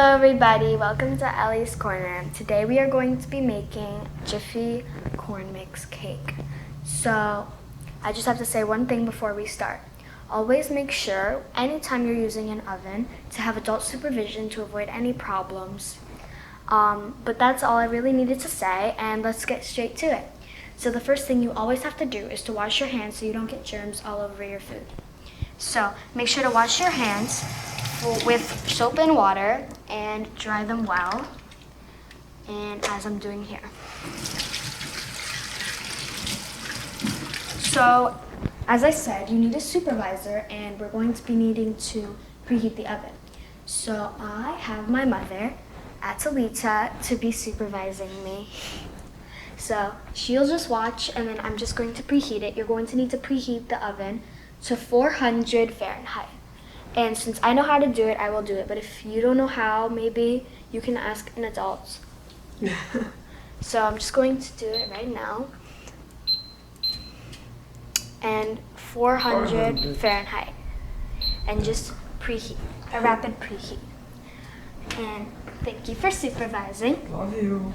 Hello everybody, welcome to Ellie's Corner. Today we are going to be making Jiffy corn mix cake. So I just have to say one thing before we start. Always make sure anytime you're using an oven to have adult supervision to avoid any problems. But that's all I really needed to say, and let's get straight to it. So the first thing you always have to do is to wash your hands so you don't get germs all over your food. So make sure to wash your hands with soap and water and dry them well, and as I'm doing here. So as I said, you need a supervisor, and we're going to be needing to preheat the oven. So I have my mother, Atalita, to be supervising me. So she'll just watch, and then I'm just going to preheat it. You're going to need to preheat the oven to 400 Fahrenheit. And since I know how to do it, I will do it. But if you don't know how, maybe you can ask an adult. So I'm just going to do it right now. And 400 Fahrenheit. And just preheat, a rapid preheat. And thank you for supervising. Love you.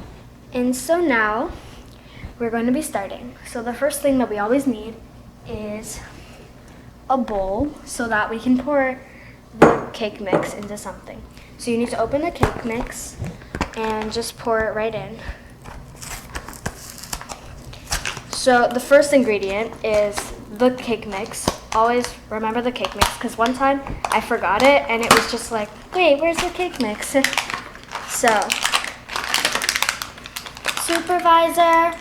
And so now, we're going to be starting. So the first thing that we always need is a bowl so that we can pour the cake mix into something. So you need to open the cake mix and just pour it right in. So the first ingredient is the cake mix. Always remember the cake mix, because one time I forgot it and it was just like, wait, where's the cake mix? So, supervisor,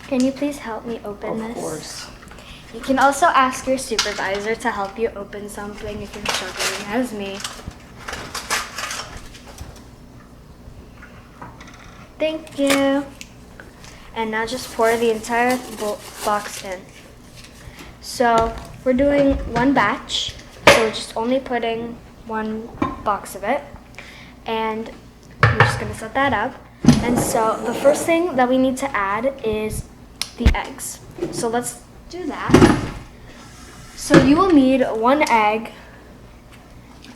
can you please help me open this? Of course. You can also ask your supervisor to help you open something if you're struggling, as me. Thank you. And now just pour the entire box in. So we're doing one batch, so we're just only putting one box of it. And we're just gonna set that up. And so the first thing that we need to add is the eggs. So let's do that. So you will need one egg,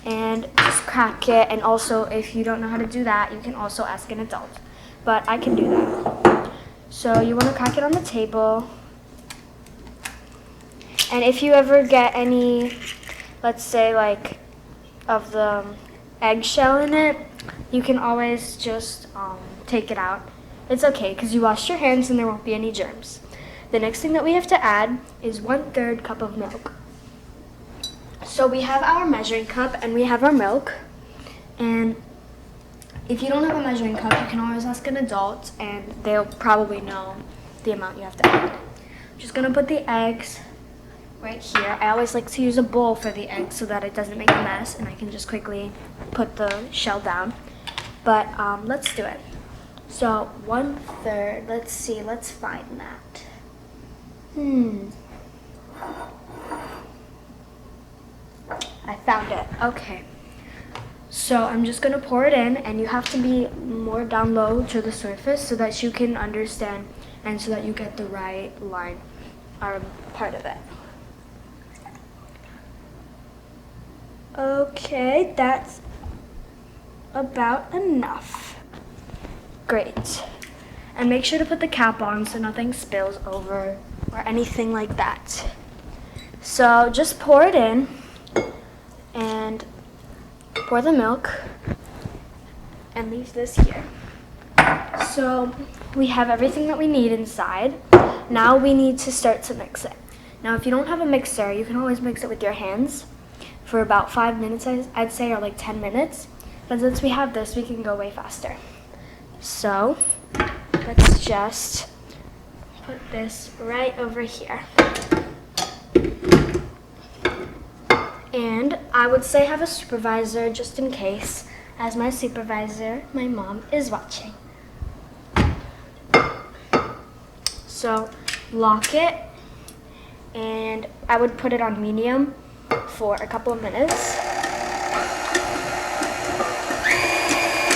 and just crack it. And also, if you don't know how to do that, you can also ask an adult, but I can do that. So you want to crack it on the table, and if you ever get any, let's say like of the eggshell in it, you can always just take it out. It's okay because you washed your hands and there won't be any germs. The next thing that we have to add is 1/3 cup of milk. So we have our measuring cup and we have our milk. And if you don't have a measuring cup, you can always ask an adult and they'll probably know the amount you have to add. I'm just gonna put the eggs right here. I always like to use a bowl for the eggs so that it doesn't make a mess and I can just quickly put the shell down. But let's do it. So 1/3, let's see, let's find that. I found it. Okay. So I'm just gonna pour it in, and you have to be more down low to the surface so that you can understand and so that you get the right line or part of it. Okay, that's about enough. Great. And make sure to put the cap on so nothing spills over or anything like that. So just pour it in and pour the milk and leave this here. So we have everything that we need inside. Now we need to start to mix it. Now if you don't have a mixer, you can always mix it with your hands for about 5 minutes, I'd say, or like 10 minutes. But since we have this, we can go way faster. So let's just put this right over here. And I would say have a supervisor just in case, as my supervisor, my mom, is watching. So lock it, and I would put it on medium for a couple of minutes.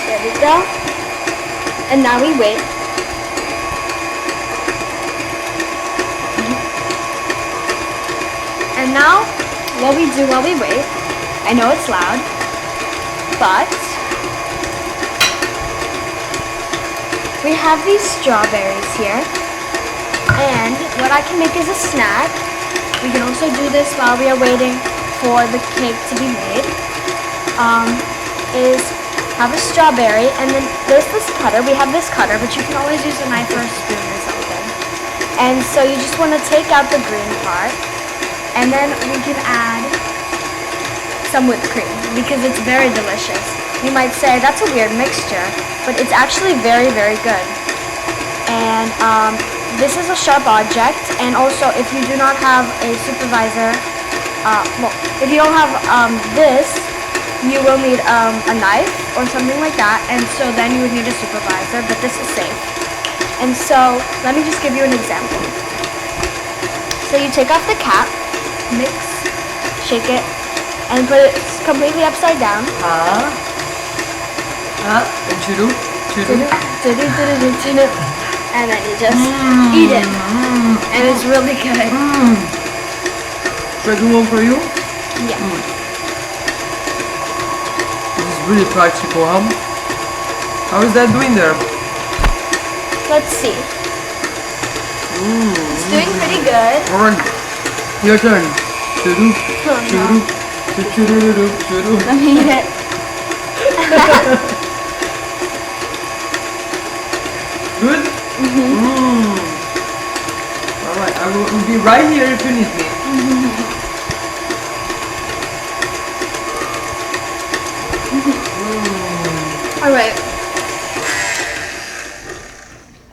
There we go. And now we wait. And now, what we do while we wait, I know it's loud, but we have these strawberries here. And what I can make is a snack. We can also do this while we are waiting for the cake to be made. Is have a strawberry, and then there's this cutter. We have this cutter, but you can always use a knife or a spoon or something. And so you just want to take out the green part, and then we can add some whipped cream because it's very delicious. You might say that's a weird mixture, but it's actually very, very good. And this is a sharp object, and also if you do not have a supervisor, well, if you don't have this, you will need a knife or something like that, and so then you would need a supervisor, but this is safe. And so let me just give you an example. So you take off the cap, mix, shake it, and put it completely upside down. And churu. And then you just eat it, and it's really good. Should I do one for you? Yeah. This is really practical, huh? How is that doing there? Let's see. It's doing pretty good. Alright, your turn. Churu, churu, churu, churu. Let me eat it. Good? Alright, I will be right here if you need me. Alright.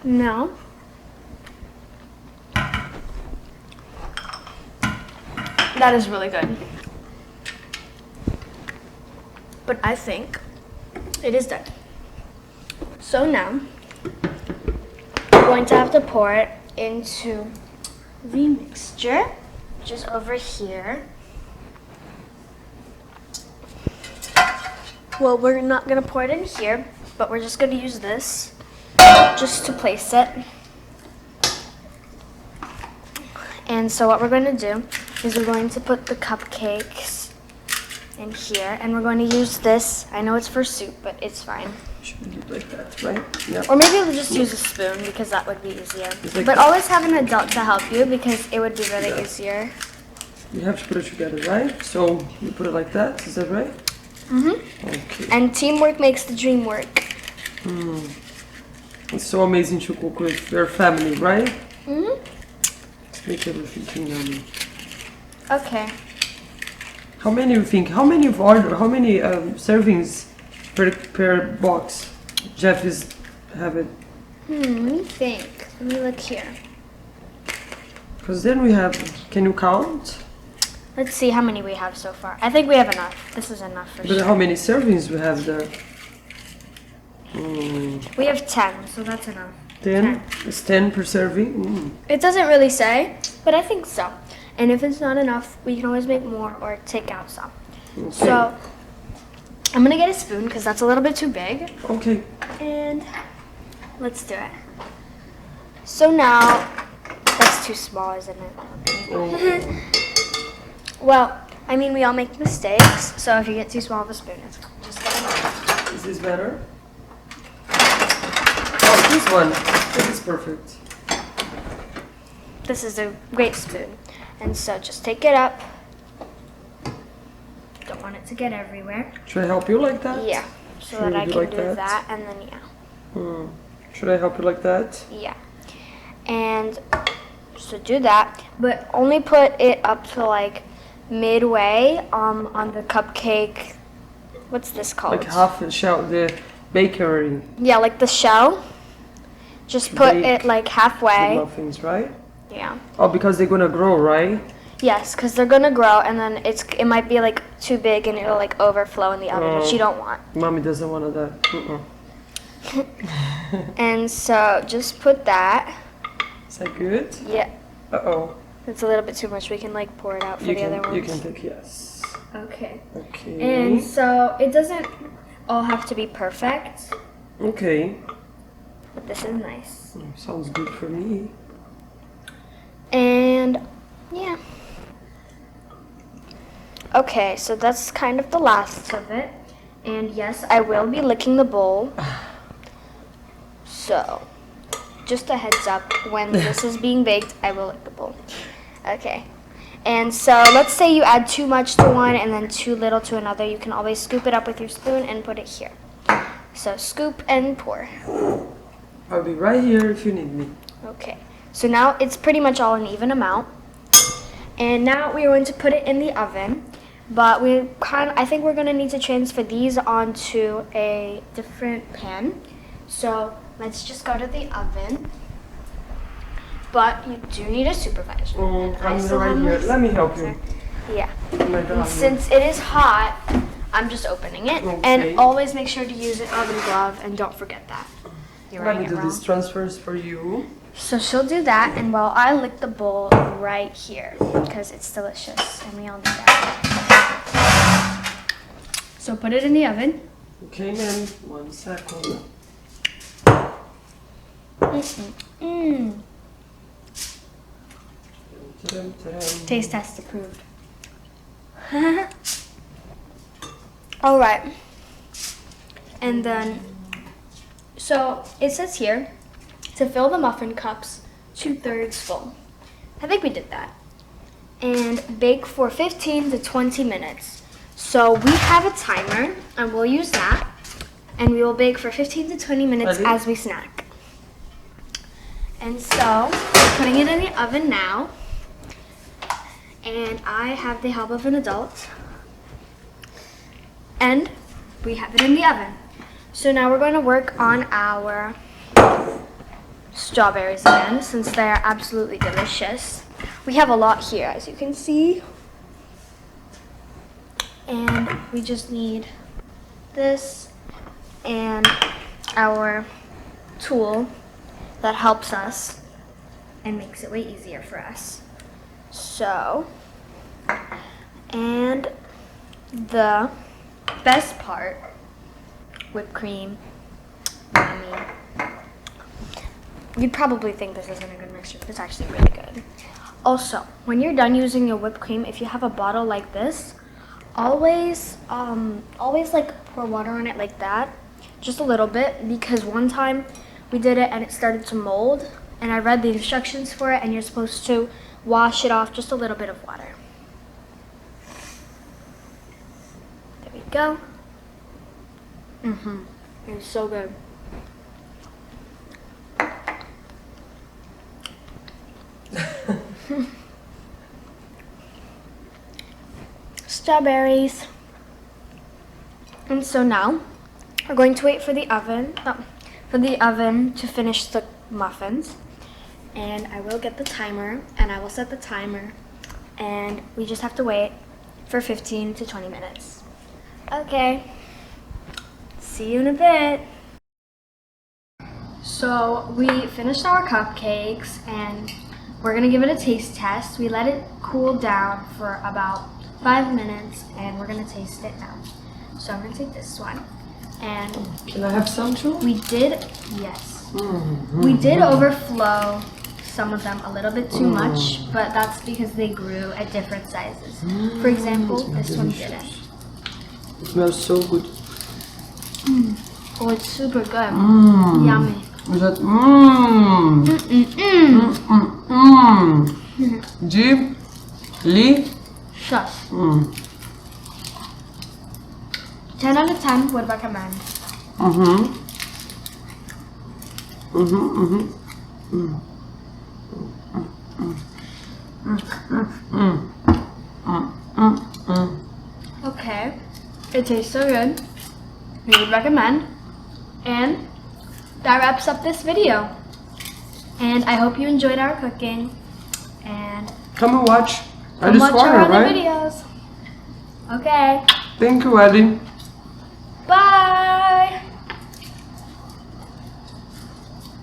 Now, that is really good. But I think it is done. So now, we're going to have to pour it into the mixture, which is over here. Well, we're not going to pour it in here, but we're just going to use this just to place it. And so what we're going to do is we're going to put the cupcakes in here, and we're going to use this. I know it's for soup, but it's fine. Should we do it like that, right? Yeah. Or maybe we'll just use a spoon because that would be easier. Like But that. always have an adult to help you because it would be really Yeah. easier. You have to put it together, right? So you put it like that, is that right? Mm-hmm. Okay. And teamwork makes the dream work. It's so amazing to cook with your family, right? Mm-hmm. Make everything yummy. Okay. How many you think? How many you've ordered? How many servings per box? Jeff is have it. Let me think. Let me look here. Because then we have. Can you count? Let's see how many we have so far. I think we have enough. This is enough for But sure. how many servings we have there? We have 10, so that's enough. 10? It's 10 per serving? It doesn't really say, but I think so. And if it's not enough, we can always make more or take out some. Okay. So I'm gonna get a spoon because that's a little bit too big. Okay. And let's do it. So now, that's too small, isn't it? Oh. Well, I mean, we all make mistakes, so if you get too small of a spoon, it's fine. Just get it. Is this better? Oh, this one. This is perfect. This is a great spoon. And so just take it up. Don't want it to get everywhere. Should I help you like that? Yeah, so Should that I we can like do that? that, and then yeah. Should I help you like that? Yeah. And so do that, but only put it up to like midway on the cupcake. What's this called? Like half a shell, the bakery, Yeah, like the shell. Just put Bake it like the halfway. muffins, right? Yeah. Oh, because they're gonna grow, right? Yes, because they're gonna grow, and then it might be like too big, and it'll like overflow in the oven, which you don't want. Mommy doesn't want that. And so just put that. Is that good? Yeah, Uh-oh. it's a little bit too much. We can like pour it out for You the can, other ones. you can take yes. Okay. Okay. And so it doesn't all have to be perfect, Okay. but this is nice. Sounds good for me. And yeah. Okay, so that's kind of the last of it. And yes, I will be licking the bowl. So, just a heads up, when this is being baked, I will lick the bowl. Okay. And so, let's say you add too much to one and then too little to another. You can always scoop it up with your spoon and put it here. So, scoop and pour. I'll be right here if you need me. Okay. So now it's pretty much all an even amount. And now we're going to put it in the oven. But I think we're going to need to transfer these onto a different pan. So let's just go to the oven. But you do need a supervisor. I'm I still right have here. my Let me help you. Yeah. Oh my And God. since it is hot, I'm just opening it. Okay. And always make sure to use an oven glove and don't forget that. You're Let writing me it do wrong. these transfers for you. So she'll do that, and while I lick the bowl right here, because it's delicious, and we all need that. So put it in the oven. Okay, ma'am. 1 second. Mmm. Ta-dam. Taste test approved. All right. And then, so it says here to fill the muffin cups 2/3 full. I think we did that. And bake for 15 to 20 minutes. So we have a timer, and we'll use that. And we will bake for 15 to 20 minutes Ready? as we snack. And so, we're putting it in the oven now. And I have the help of an adult. And we have it in the oven. So now we're going to work on our strawberries again, since they're absolutely delicious. We have a lot here, as you can see. And we just need this and our tool that helps us and makes it way easier for us. So, and the best part, whipped cream, yummy. You'd probably think this isn't a good mixture, but it's actually really good. Also, when you're done using your whipped cream, if you have a bottle like this, always like pour water on it like that, just a little bit, because one time we did it and it started to mold, and I read the instructions for it, and you're supposed to wash it off just a little bit of water. There we go. It's so good. Strawberries. And so now we're going to wait for the oven to finish the muffins. And I will get the timer, and I will set the timer, and we just have to wait for 15 to 20 minutes. Okay. See you in a bit. So we finished our cupcakes, and we're gonna give it a taste test. We let it cool down for about 5 minutes, and we're gonna taste it now. So I'm gonna take this one, and Can I have some too? we did overflow some of them a little bit too much, but that's because they grew at different sizes. For example, this one didn't. It smells so good. Oh, it's super good. Yummy. Is that G, Lee. Shush. 10 out of 10 would recommend. Okay, it tastes so good. We would recommend. And that wraps up this video. And I hope you enjoyed our cooking. And Come and watch. I come just watch our ordered, other right? videos. Okay, Thank you, Eddie. bye.